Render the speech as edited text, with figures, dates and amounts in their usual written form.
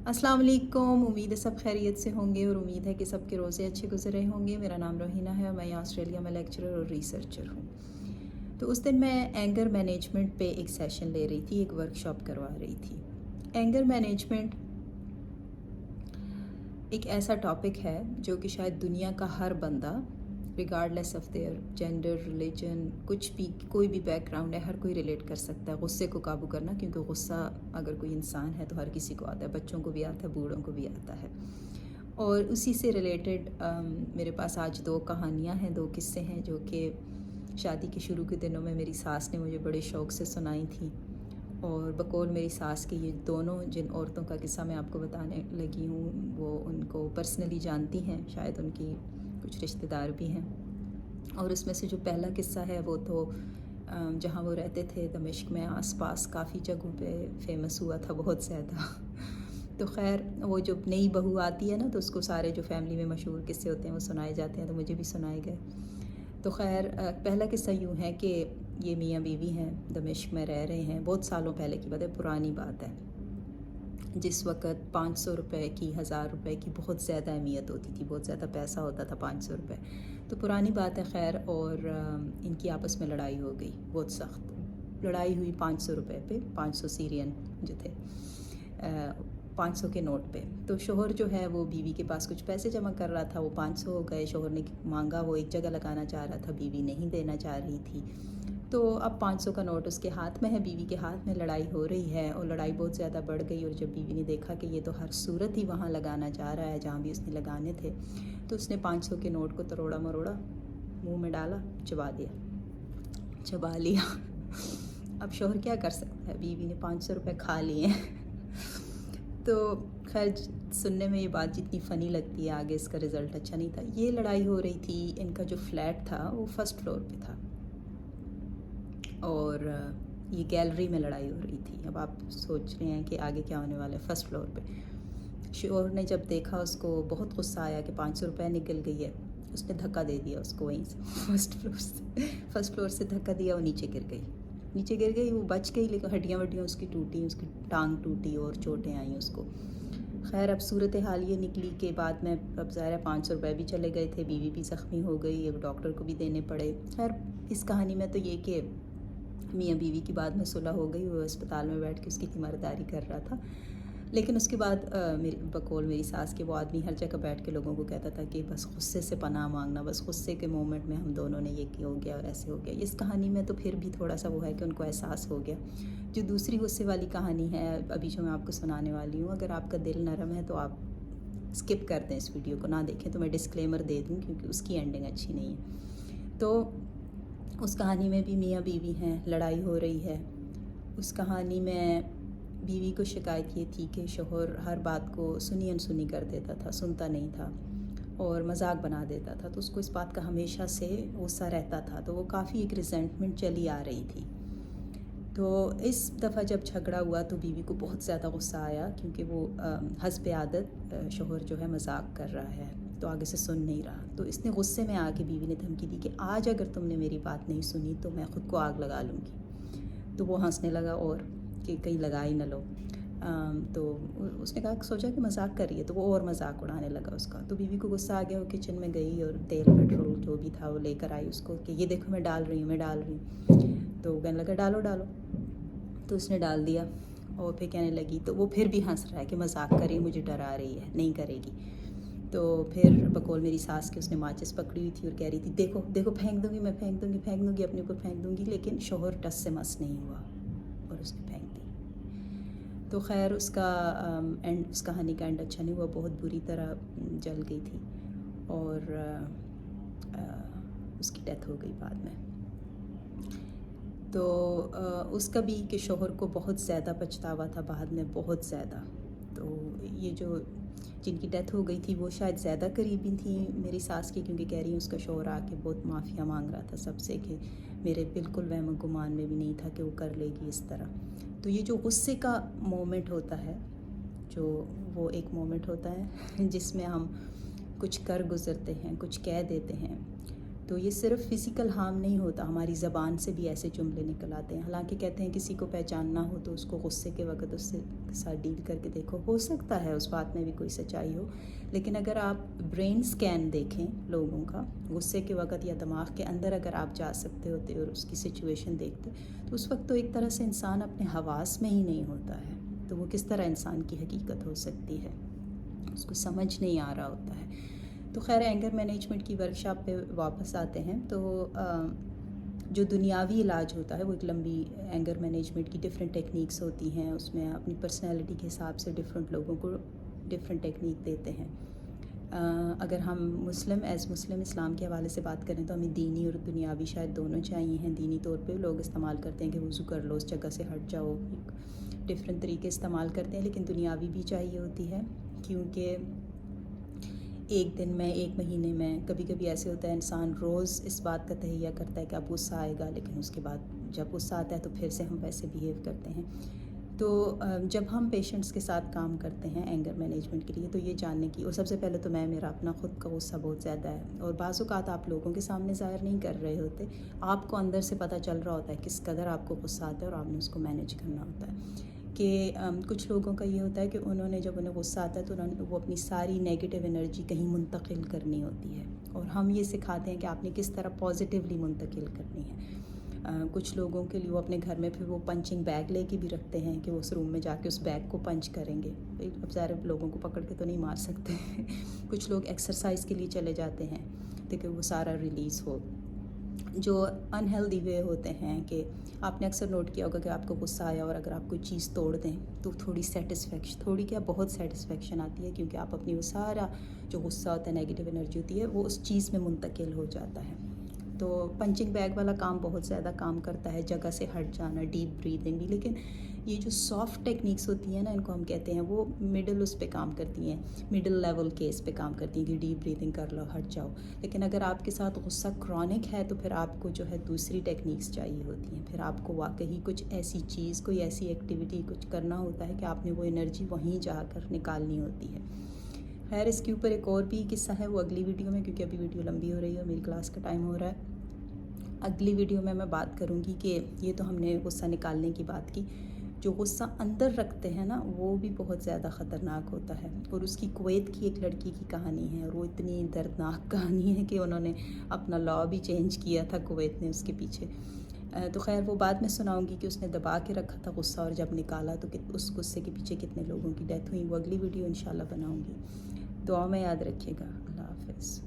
अस्सलाम वालेकुम। उम्मीद है सब खैरियत से होंगे और उम्मीद है कि सबके रोज़े अच्छे गुजर रहे होंगे। मेरा नाम रोहिना है और मैं यहाँ ऑस्ट्रेलिया में लेक्चरर और रिसर्चर हूँ। तो उस दिन मैं एंगर मैनेजमेंट पे एक सेशन ले रही थी, एक वर्कशॉप करवा रही थी। एंगर मैनेजमेंट एक ऐसा टॉपिक है जो कि शायद दुनिया का हर बंदा regardless of their gender, religion, कुछ भी, कोई भी बैकग्राउंड है, हर कोई रिलेट कर सकता है। गुस्से को काबू करना, क्योंकि गुस्सा अगर कोई इंसान है तो हर किसी को आता है, बच्चों को भी आता है, बूढ़ों को भी आता है। और उसी से रिलेटेड मेरे पास आज दो कहानियाँ हैं, दो किस्से हैं जो कि शादी के शुरू के दिनों में मेरी सास ने मुझे बड़े शौक़ से सुनाई थी। और बकौल मेरी सास के ये दोनों जिन औरतों का किस्सा मैं आपको बताने लगी हूँ वो उनको पर्सनली जानती हैं, शायद उनकी कुछ रिश्तेदार भी हैं। और उसमें से जो पहला किस्सा है वो तो जहाँ वो रहते थे दमिश्क में आसपास काफ़ी जगहों पे फेमस हुआ था बहुत ज़्यादा। तो खैर वो जब नई बहू आती है ना तो उसको सारे जो फैमिली में मशहूर किस्से होते हैं वो सुनाए जाते हैं, तो मुझे भी सुनाए गए। तो खैर पहला किस्सा यूँ है कि ये मियाँ बीवी हैं, दमिश्क में रह रहे हैं। बहुत सालों पहले की बात है, पुरानी बात है, जिस वक़्त 500 रुपये की, 1000 रुपये की बहुत ज़्यादा अहमियत होती थी, बहुत ज़्यादा पैसा होता था 500 रुपये। तो पुरानी बात है खैर। और इनकी आपस में लड़ाई हो गई, बहुत सख्त लड़ाई हुई 500 रुपये पे, 500 सीरियन जो थे, 500 के नोट पे। तो शोहर जो है वो बीवी के पास कुछ पैसे जमा कर रहा था, वो 500 हो गए। शोहर ने मांगा, वो एक जगह लगाना चाह रहा था, बीवी नहीं देना चाह रही थी। तो अब 500 का नोट उसके हाथ में है, बीवी के हाथ में, लड़ाई हो रही है और लड़ाई बहुत ज़्यादा बढ़ गई। और जब बीवी ने देखा कि ये तो हर सूरत ही वहाँ लगाना चाह रहा है जहाँ भी उसने लगाने थे, तो उसने 500 के नोट को तरोड़ा मरोड़ा, मुंह में डाला, चबा लिया। अब शोहर क्या कर सकता है, बीवी ने 500 रुपये खा लिए हैं। तो खैर सुनने में ये बात जितनी फ़नी लगती है, आगे इसका रिज़ल्ट अच्छा नहीं था। ये लड़ाई हो रही थी, इनका जो फ्लैट था वो फर्स्ट फ्लोर पे था और ये गैलरी में लड़ाई हो रही थी। अब आप सोच रहे हैं कि आगे क्या होने वाला है। फर्स्ट फ्लोर पे शोहर ने जब देखा, उसको बहुत गुस्सा आया कि 500 रुपये निकल गई है। उसने धक्का दे दिया उसको वहीं से, फर्स्ट फ्लोर से धक्का दिया, वो नीचे गिर गई। वो बच गई लेकिन हड्डियाँ वड्डियाँ उसकी टूटी, उसकी टांग टूटी और चोटें आई उसको। खैर अब सूरत हाल ये निकली कि बाद में अब ज़ाहिर है 500 रुपये भी चले गए थे, बीवी भी ज़ख्मी हो गई, अब डॉक्टर को भी देने पड़े। खैर इस कहानी में तो ये कि मियाँ बीवी की बाद में सुलह हो गई, वो अस्पताल में बैठ के उसकी तीमारदारी कर रहा था। लेकिन उसके बाद मेरी बकौल मेरी सास के वो आदमी हर जगह बैठ के लोगों को कहता था कि बस गुस्से से पनाह मांगना, बस गुस्से के मोमेंट में हम दोनों ने ये किया, हो गया और ऐसे हो गया। इस कहानी में तो फिर भी थोड़ा सा वो है कि उनको एहसास हो गया। जो दूसरी गुस्से वाली कहानी है अभी जो मैं आपको सुनाने वाली हूँ, अगर आपका दिल नरम है तो आप स्किप कर दें, इस वीडियो को ना देखें। तो मैं डिस्क्लेमर दे दूँ क्योंकि उसकी एंडिंग अच्छी नहीं है। तो उस कहानी में भी मियाँ बीवी हैं, लड़ाई हो रही है। उस कहानी में बीवी को शिकायत ये थी कि शोहर हर बात को सुनी अनसुनी कर देता था, सुनता नहीं था और मजाक बना देता था। तो उसको इस बात का हमेशा से गुस्सा रहता था, तो वो काफ़ी एक रिजेंटमेंट चली आ रही थी। तो इस दफ़ा जब झगड़ा हुआ तो बीवी को बहुत ज़्यादा गुस्सा आया, क्योंकि वो हस्ब आदत शोहर जो है मजाक कर रहा है, तो आगे से सुन नहीं रहा। तो इसने गुस्से में आके बीवी ने धमकी दी कि आज अगर तुमने मेरी बात नहीं सुनी तो मैं ख़ुद को आग लगा लूँगी। तो वो हंसने लगा और कि कहीं लगा ही न लो। तो उसने कहा, सोचा कि मजाक कर रही है, तो वो और मजाक उड़ाने लगा उसका। तो बीवी को गुस्सा आ गया, वो किचन में गई और तेल पेट्रोल जो भी था वो लेकर आई उसको कि ये देखो मैं डाल रही हूँ। तो कहने लगा डालो। तो उसने डाल दिया और फिर कहने लगी, तो वो फिर भी हंस रहा है कि मजाक कर रही है, मुझे डरा रही है, नहीं करेगी। तो फिर बकौल मेरी सास के उसने माचिस पकड़ी हुई थी और कह रही थी, देखो फेंक दूँगी, मैं फेंक दूँगी, अपने ऊपर फेंक दूँगी। लेकिन शोहर टस से मस नहीं हुआ और उसने फेंक दी। तो खैर उसका एंड, उस कहानी का एंड अच्छा नहीं हुआ, बहुत बुरी तरह जल गई थी और उसकी डेथ हो गई बाद में। तो उसका भी कि शोहर को बहुत ज़्यादा पछतावा था बाद में, बहुत ज़्यादा। तो ये जो जिनकी डेथ हो गई थी वो शायद ज़्यादा करीबी थी मेरी सास की, क्योंकि कह रही हूँ उसका शोहर आके बहुत माफ़िया मांग रहा था सबसे कि मेरे बिल्कुल वहम गुमान में भी नहीं था कि वो कर लेगी इस तरह। तो ये जो गुस्से का मोमेंट होता है, जो वो एक मोमेंट होता है जिसमें हम कुछ कर गुज़रते हैं, कुछ कह देते हैं, تو یہ صرف فزیکل ہارم نہیں ہوتا، ہماری زبان سے بھی ایسے جملے نکل آتے ہیں. حالانکہ کہتے ہیں کسی کو پہچاننا ہو تو اس کو غصے کے وقت اس سے ساتھ ڈیل کر کے دیکھو، ہو سکتا ہے اس بات میں بھی کوئی سچائی ہو. لیکن اگر آپ برین سکین دیکھیں لوگوں کا غصے کے وقت، یا دماغ کے اندر اگر آپ جا سکتے ہوتے اور اس کی سچویشن دیکھتے، تو اس وقت تو ایک طرح سے انسان اپنے حواس میں ہی نہیں ہوتا ہے. تو وہ کس طرح انسان کی حقیقت ہو سکتی ہے، اس کو سمجھ نہیں آ رہا ہوتا ہے. تو خیر، اینگر مینجمنٹ کی ورکشاپ پہ واپس آتے ہیں. تو جو دنیاوی علاج ہوتا ہے وہ ایک لمبی اینگر مینجمنٹ کی ڈفرینٹ ٹیکنیکس ہوتی ہیں. اس میں اپنی پرسنالٹی کے حساب سے ڈفرینٹ لوگوں کو ڈفرینٹ ٹیکنیک دیتے ہیں. اگر ہم مسلم اسلام کے حوالے سے بات کریں تو ہمیں دینی اور دنیاوی شاید دونوں چاہیے ہیں. دینی طور پہ لوگ استعمال کرتے ہیں کہ وضو کر لو، اس جگہ سے ہٹ جاؤ، ڈفرینٹ طریقے استعمال کرتے ہیں. لیکن دنیاوی بھی چاہیے ہوتی ہے، کیونکہ ایک دن میں، ایک مہینے میں، کبھی کبھی ایسے ہوتا ہے انسان روز اس بات کا تہیہ کرتا ہے کہ اب غصہ آئے گا، لیکن اس کے بعد جب غصہ آتا ہے تو پھر سے ہم ویسے بیہیو کرتے ہیں. تو جب ہم پیشنٹس کے ساتھ کام کرتے ہیں اینگر مینجمنٹ کے لیے، تو یہ جاننے کی، اور سب سے پہلے تو میرا اپنا خود کا غصہ بہت زیادہ ہے، اور بعض اوقات آپ لوگوں کے سامنے ظاہر نہیں کر رہے ہوتے، آپ کو اندر سے پتہ چل رہا ہوتا ہے کس قدر آپ کو غصہ آتا ہے، اور آپ نے اس کو مینیج کرنا ہوتا ہے. کہ کچھ لوگوں کا یہ ہوتا ہے کہ جب انہیں غصہ آتا ہے تو وہ اپنی ساری نیگیٹو انرجی کہیں منتقل کرنی ہوتی ہے، اور ہم یہ سکھاتے ہیں کہ آپ نے کس طرح پازیٹیولی منتقل کرنی ہے. کچھ لوگوں کے لیے وہ اپنے گھر میں پھر وہ پنچنگ بیگ لے کے بھی رکھتے ہیں کہ وہ اس روم میں جا کے اس بیگ کو پنچ کریں گے. اب ظاہر لوگوں کو پکڑ کے تو نہیں مار سکتے. کچھ لوگ ایکسرسائز کے لیے چلے جاتے ہیں تاکہ وہ سارا ریلیز ہو. جو انہیلدی وے ہوتے ہیں کہ آپ نے اکثر نوٹ کیا ہوگا کہ آپ کو غصہ آیا اور اگر آپ کوئی چیز توڑ دیں تو تھوڑی کیا بہت سیٹسفیکشن آتی ہے، کیونکہ آپ اپنی وہ سارا جو غصہ ہوتا ہے، نیگیٹو انرجی ہوتی ہے، وہ اس چیز میں منتقل ہو جاتا ہے. تو پنچنگ بیگ والا کام بہت زیادہ کام کرتا ہے، جگہ سے ہٹ جانا، ڈیپ بریدنگ بھی. لیکن یہ جو سافٹ ٹیکنیکس ہوتی ہیں نا، ان کو ہم کہتے ہیں، وہ مڈل اس پہ کام کرتی ہیں، مڈل لیول کیس پہ کام کرتی ہیں کہ ڈیپ بریدنگ کر لو، ہٹ جاؤ. لیکن اگر آپ کے ساتھ غصہ کرونک ہے تو پھر آپ کو جو ہے دوسری ٹیکنیکس چاہیے ہوتی ہیں. پھر آپ کو واقعی کچھ ایسی چیز، کوئی ایسی ایکٹیویٹی کچھ کرنا ہوتا ہے کہ آپ نے وہ انرجی وہیں جا کر نکالنی ہوتی ہے. خیر، اس کے اوپر ایک اور بھی قصہ ہے، وہ اگلی ویڈیو میں، کیونکہ ابھی ویڈیو لمبی ہو رہی ہے، میری کلاس کا ٹائم ہو رہا ہے. اگلی ویڈیو میں بات کروں گی کہ یہ تو ہم نے غصہ نکالنے کی بات کی، جو غصہ اندر رکھتے ہیں نا، وہ بھی بہت زیادہ خطرناک ہوتا ہے. اور اس کی کویت کی ایک لڑکی کی کہانی ہے، اور وہ اتنی دردناک کہانی ہے کہ انہوں نے اپنا لا بھی چینج کیا تھا کویت نے اس کے پیچھے. تو خیر، وہ بعد میں سناؤں گی کہ اس نے دبا کے رکھا تھا غصہ، اور جب نکالا تو اس غصے کے پیچھے کتنے لوگوں کی ڈیتھ ہوئی. وہ اگلی ویڈیو انشاءاللہ بناؤں گی. دعا میں یاد رکھیے گا. اللہ حافظ.